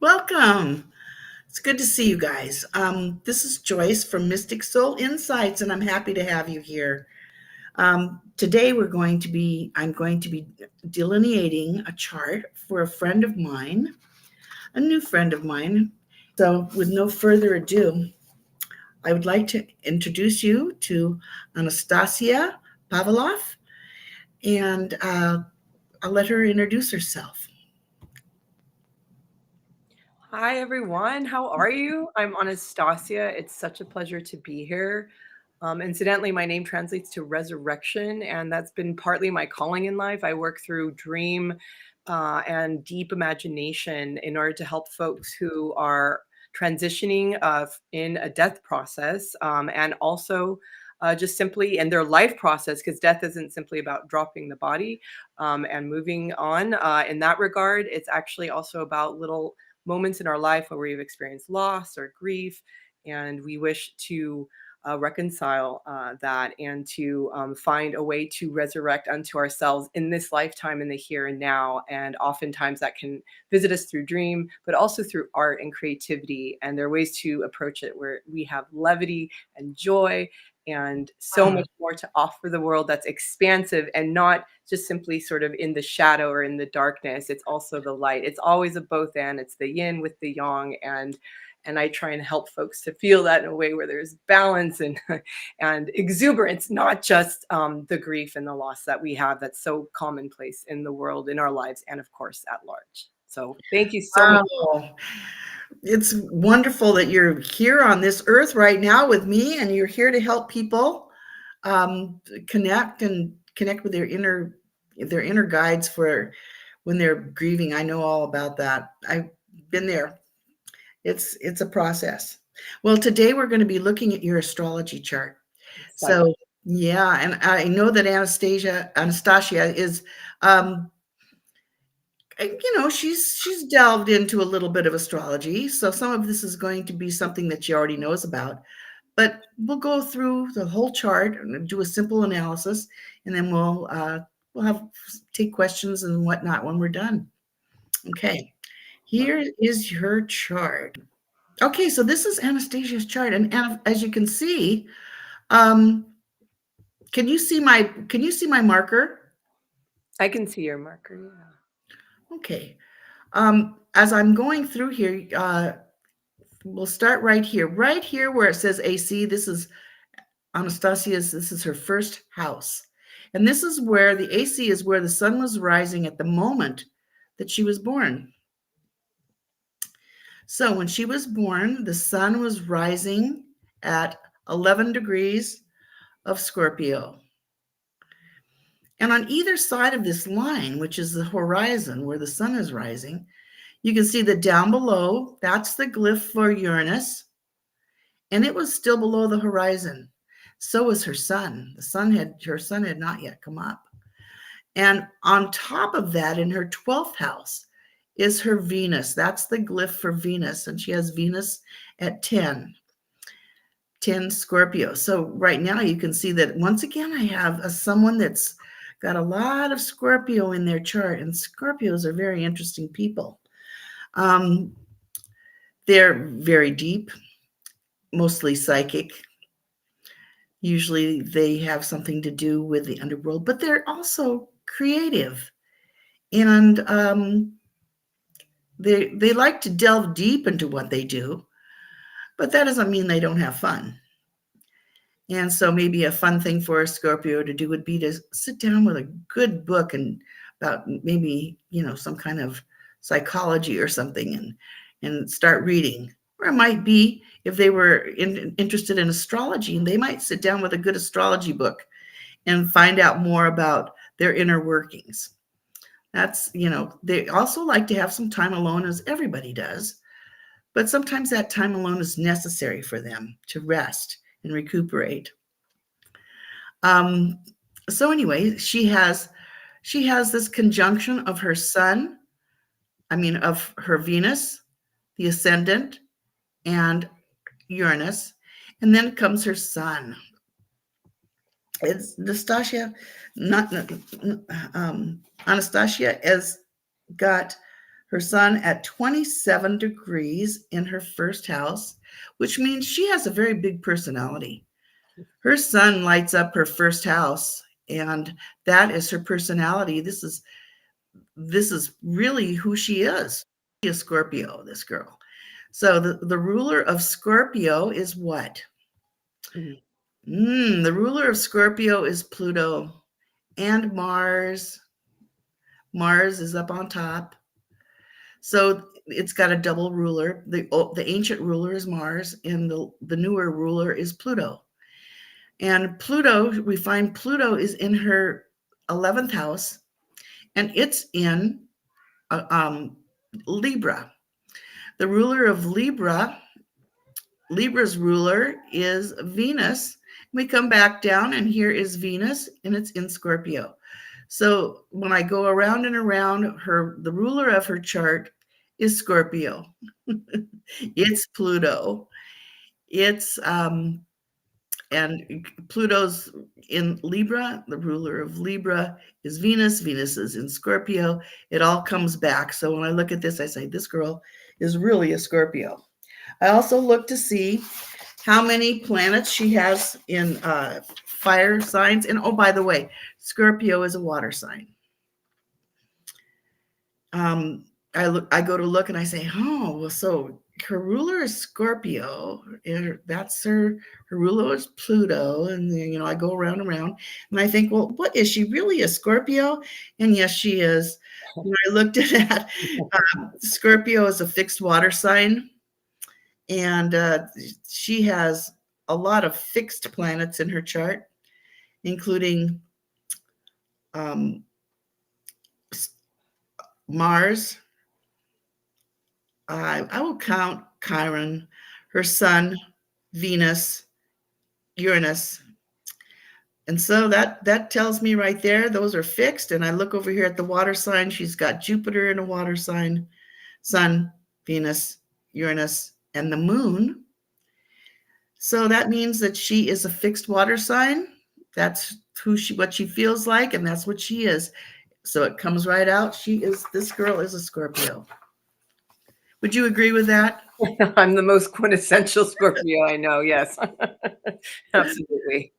Welcome. It's good to see you guys. This is Joyce from Mystic Soul Insights, and I'm happy to have you here. Today, I'm going to be delineating a chart for a friend of mine, a new friend of mine. So, with no further ado, I would like to introduce you to Anastasia Pavlov, and I'll let her introduce herself. Hi, everyone. How are you? I'm Anastasia. It's such a pleasure to be here. Incidentally, my name translates to resurrection, and that's been partly my calling in life. I work through dream and deep imagination in order to help folks who are transitioning in a death process and also just simply in their life process, because death isn't simply about dropping the body and moving on. In that regard, it's actually also about little moments in our life where we've experienced loss or grief, and we wish to reconcile that and to find a way to resurrect unto ourselves in this lifetime, in the here and now. And oftentimes that can visit us through dream, but also through art and creativity. And there are ways to approach it where we have levity and joy and so Wow. much more to offer the world that's expansive and not just simply sort of in the shadow or in the darkness. It's also the light. It's always a both and. It's the yin with the yang, and I try and help folks to feel that in a way where there's balance and and exuberance, not just the grief and the loss that we have that's so commonplace in the world, in our lives, and of course at large. So thank you so much. Wow. It's wonderful that you're here on this earth right now with me, and you're here to help people connect with their inner guides for when they're grieving. I know all about that. I've been there. It's a process. Well, today we're going to be looking at your astrology chart. Excited. So yeah, and I know that Anastasia is um, she's delved into a little bit of astrology, so some of this is going to be something that she already knows about. But we'll go through the whole chart and do a simple analysis, and then we'll have take questions and whatnot when we're done. Okay, Love here is your chart. Okay, so this is Anastasia's chart, and as you can see, um, can you see my marker? it. I can see your marker. Yeah. Okay. As I'm going through here, we'll start right here where it says AC. This is Anastasia's, this is her first house. And this is where the AC is where the sun was rising at the moment that she was born. So when she was born, the sun was rising at 11 degrees of Scorpio. And on either side of this line, which is the horizon where the sun is rising, you can see that down below, that's the glyph for Uranus, and it was still below the horizon. So was her sun. Her sun had not yet come up. And on top of that, in her 12th house, is her Venus. That's the glyph for Venus. And she has Venus at 10 Scorpio. So right now you can see that once again, I have someone that's got a lot of Scorpio in their chart. And Scorpios are very interesting people. Um, they're very deep, mostly psychic. Usually they have something to do with the underworld, but they're also creative. And they like to delve deep into what they do, but that doesn't mean they don't have fun. And so maybe a fun thing for a Scorpio to do would be to sit down with a good book and about maybe, some kind of psychology or something and start reading. Or it might be if they were interested in astrology, and they might sit down with a good astrology book and find out more about their inner workings. They also like to have some time alone, as everybody does, but sometimes that time alone is necessary for them to rest and recuperate. Um, so anyway, she has this conjunction of her sun, of her Venus, the ascendant, and Uranus, and then comes her sun. It's not Anastasia has got Her sun at 27 degrees in her first house, which means she has a very big personality. Her sun lights up her first house, and that is her personality. This is really who she is. She is Scorpio, this girl. So the ruler of Scorpio is what? The ruler of Scorpio is Pluto and Mars. Mars is up on top. So it's got a double ruler. The ancient ruler is Mars, and the newer ruler is Pluto. And Pluto, we find Pluto is in her 11th house, and it's in Libra. The ruler of Libra's ruler is Venus. We come back down, and here is Venus, and it's in Scorpio. So when I go around and around, the ruler of her chart is Scorpio. It's Pluto. It's and Pluto's in Libra. The ruler of Libra is Venus. Venus is in Scorpio. It all comes back. So when I look at this, I say, this girl is really a Scorpio. I also look to see how many planets she has in fire signs. And oh, by the way, Scorpio is a water sign. I go to look and I say, oh, well, so her ruler is Scorpio, and that's her ruler is Pluto, and then, I go around and I think, well, what is she really, a Scorpio? And yes, she is. When I looked at that, Scorpio is a fixed water sign, and she has a lot of fixed planets in her chart, including Mars. I will count Chiron, her sun, Venus, Uranus. And so that tells me right there, those are fixed. And I look over here at the water sign. She's got Jupiter in a water sign, Sun, Venus, Uranus, and the moon. So that means that she is a fixed water sign. That's what she feels like, and that's what she is. So it comes right out. This girl is a Scorpio. Would you agree with that? I'm the most quintessential Scorpio I know. Yes, absolutely.